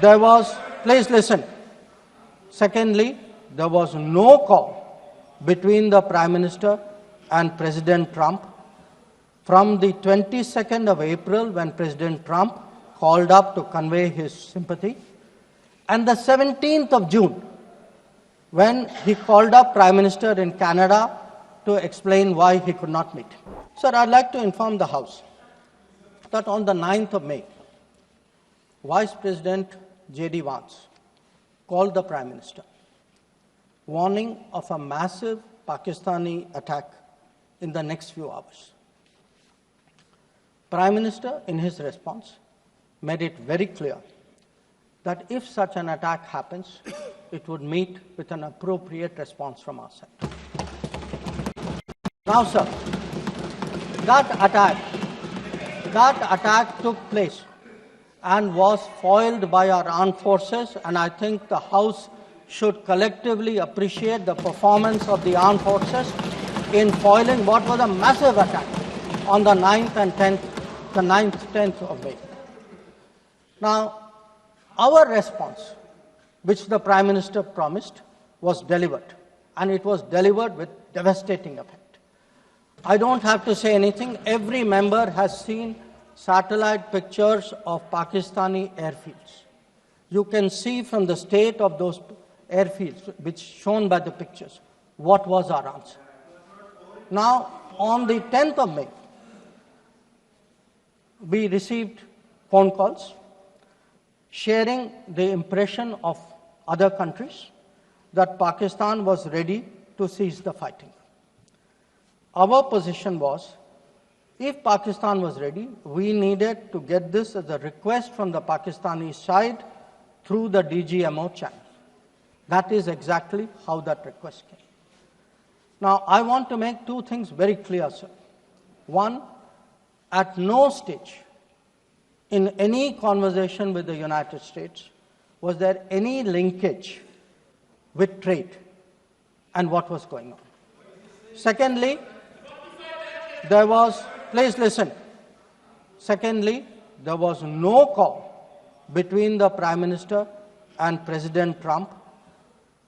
there was, please listen. Secondly, there was no call between the Prime Minister and President Trump from the 22nd of April, when President Trump called up to convey his sympathy, and the 17th of June, when he called up Prime Minister in Canada to explain why he could not meet. Sir, I'd like to inform the House that on the 9th of May, Vice President J.D. Vance called the Prime Minister, warning of a massive Pakistani attack in the next few hours. Prime Minister, in his response, made it very clear that if such an attack happens, it would meet with an appropriate response from our side. Now, sir, that attack took place and was foiled by our armed forces, and I think the House should collectively appreciate the performance of the armed forces in foiling what was a massive attack on the 9th and 10th of May. Now, our response, which the Prime Minister promised, was delivered, and it was delivered with devastating effect. I don't have to say anything. Every member has seen satellite pictures of Pakistani airfields. You can see from the state of those airfields, which shown by the pictures, what was our answer. Now, on the 10th of May, we received phone calls sharing the impression of other countries that Pakistan was ready to cease the fighting. Our position was, if Pakistan was ready, we needed to get this as a request from the Pakistani side through the DGMO channel. That is exactly how that request came. Now, I want to make two things very clear, sir. One, at no stage in any conversation with the United States was there any linkage with trade and what was going on. Secondly, there was, please listen. Secondly, there was no call between the Prime Minister and President Trump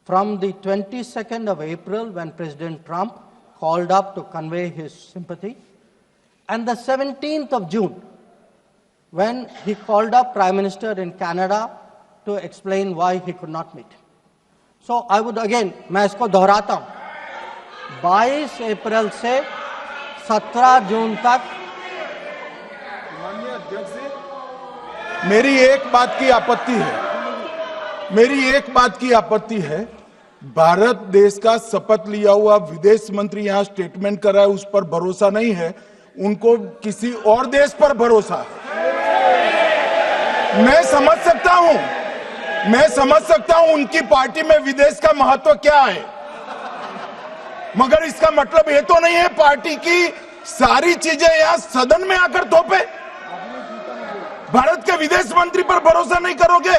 from the 22nd of April, when President Trump called up to convey his sympathy, and the 17th of June, when he called up Prime Minister in Canada to explain why he could not meet. So I would again, मैं इसको दोहराता हूँ, 22 अप्रैल से 17 जून तक। माननीय अध्यक्ष जी, मेरी एक बात की आपत्ति है, भारत देश का शपथ लिया हुआ विदेश मंत्री यहाँ स्टेटमेंट कर रहा है, उस पर भरोसा नहीं है, उनको किसी और देश पर भरोसा है। मैं समझ सकता हूं उनकी पार्टी में विदेश का महत्व क्या है, मगर इसका मतलब ये तो नहीं है पार्टी की सारी चीजें यहां सदन में आकर थोपे। भारत के विदेश मंत्री पर भरोसा नहीं करोगे?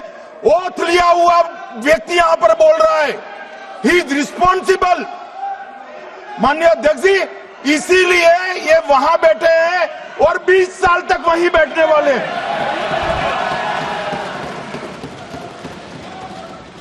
ओथ लिया हुआ व्यक्ति यहां पर बोल रहा है, ही इज रिस्पॉन्सिबल। माननीय अध्यक्ष जी, इसीलिए ये वहां बैठे हैं और 20 साल तक वहीं बैठने वाले हैं।